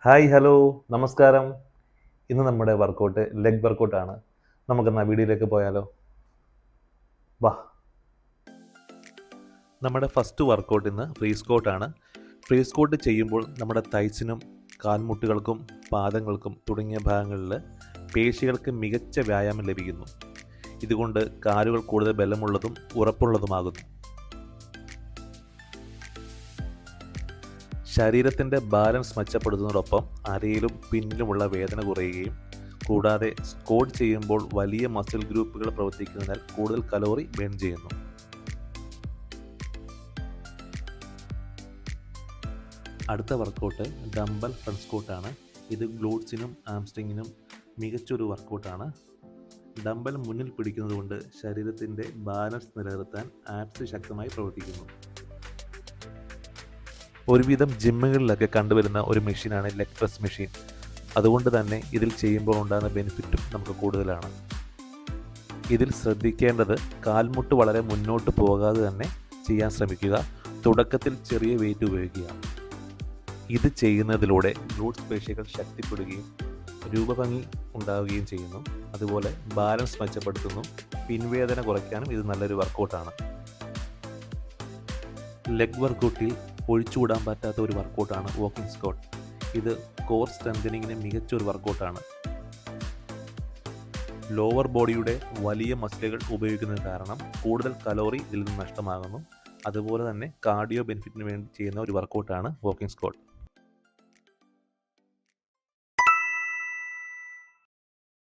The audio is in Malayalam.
ഹായ് ഹലോ നമസ്കാരം. ഇന്ന് നമ്മുടെ വർക്കൗട്ട് ലെഗ് വർക്കൗട്ടാണ്. നമുക്കെന്നാ വീഡിയോയിലേക്ക് പോയാലോ? വാ. നമ്മുടെ ഫസ്റ്റ് വർക്കൗട്ട് ഇന്ന് ഫ്രീ സ്ക്വാട്ടാണ്. ഫ്രീ സ്ക്വാട്ട് ചെയ്യുമ്പോൾ നമ്മുടെ തൈസിനും കാൽമുട്ടുകൾക്കും പാദങ്ങൾക്കും തുടങ്ങിയ ഭാഗങ്ങളിൽ പേശികൾക്ക് മികച്ച വ്യായാമം ലഭിക്കുന്നു. ഇതുകൊണ്ട് കാലുകൾ കൂടുതൽ ബലമുള്ളതും ഉറപ്പുള്ളതുമാകുന്നു. ശരീരത്തിൻ്റെ ബാലൻസ് മെച്ചപ്പെടുത്തുന്നതോടൊപ്പം അരയിലും പിന്നിലുമുള്ള വേദന കുറയുകയും കൂടാതെ സ്ക്വാട്ട് ചെയ്യുമ്പോൾ വലിയ മസിൽ ഗ്രൂപ്പുകൾ പ്രവർത്തിക്കുന്നതിനാൽ കൂടുതൽ കലോറി ബേൺ ചെയ്യുന്നു. അടുത്ത വർക്കൗട്ട് ഡംബൽ ഫ്രണ്ട് സ്ക്വാട്ടാണ്. ഇത് ഗ്ലൂട്ട്സിനും ആംസ്ട്രിങ്ങിനും മികച്ചൊരു വർക്കൗട്ടാണ്. ഡംബൽ മുന്നിൽ പിടിക്കുന്നതുകൊണ്ട് ശരീരത്തിൻ്റെ ബാലൻസ് നിലനിർത്താൻ ആപ്സ് ശക്തമായി പ്രവർത്തിക്കുന്നു. ഒരുവിധം ജിമ്മുകളിലൊക്കെ കണ്ടുവരുന്ന ഒരു മെഷീനാണ് ലെഗ് പ്രസ് മെഷീൻ. അതുകൊണ്ട് തന്നെ ഇതിൽ ചെയ്യുമ്പോൾ ഉണ്ടാകുന്ന ബെനിഫിറ്റും നമുക്ക് കൂടുതലാണ്. ഇതിൽ ശ്രദ്ധിക്കേണ്ടത് കാൽമുട്ട് വളരെ മുന്നോട്ട് പോകാതെ തന്നെ ചെയ്യാൻ ശ്രമിക്കുക. തുടക്കത്തിൽ ചെറിയ വെയിറ്റ് ഉപയോഗിക്കുക. ഇത് ചെയ്യുന്നതിലൂടെ ഗ്ലൂട്ട്സ് പേശികൾ ശക്തിപ്പെടുകയും രൂപഭംഗി ഉണ്ടാവുകയും ചെയ്യുന്നു. അതുപോലെ ബാലൻസ് മെച്ചപ്പെടുത്തുന്നു. പിൻവേദന കുറയ്ക്കാനും ഇത് നല്ലൊരു വർക്കൗട്ടാണ്. ലെഗ് വർക്കൗട്ടിൽ ഒഴിച്ചുകൂടാൻ പറ്റാത്ത ഒരു വർക്കൗട്ടാണ് വാക്കിംഗ് സ്ക്വാട്ട്. ഇത് കോർ സ്ട്രെങ്തനിങ്ങിന് മികച്ചൊരു വർക്കൗട്ടാണ്. ലോവർ ബോഡിയുടെ വലിയ മസിലുകൾ ഉപയോഗിക്കുന്നത് കാരണം കൂടുതൽ കലോറി ഇതിൽ നിന്ന് നഷ്ടമാകുന്നു. അതുപോലെ തന്നെ കാർഡിയോ ബെനിഫിറ്റിന് വേണ്ടി ചെയ്യുന്ന ഒരു വർക്കൗട്ടാണ് വാക്കിംഗ് സ്ക്വാട്ട്.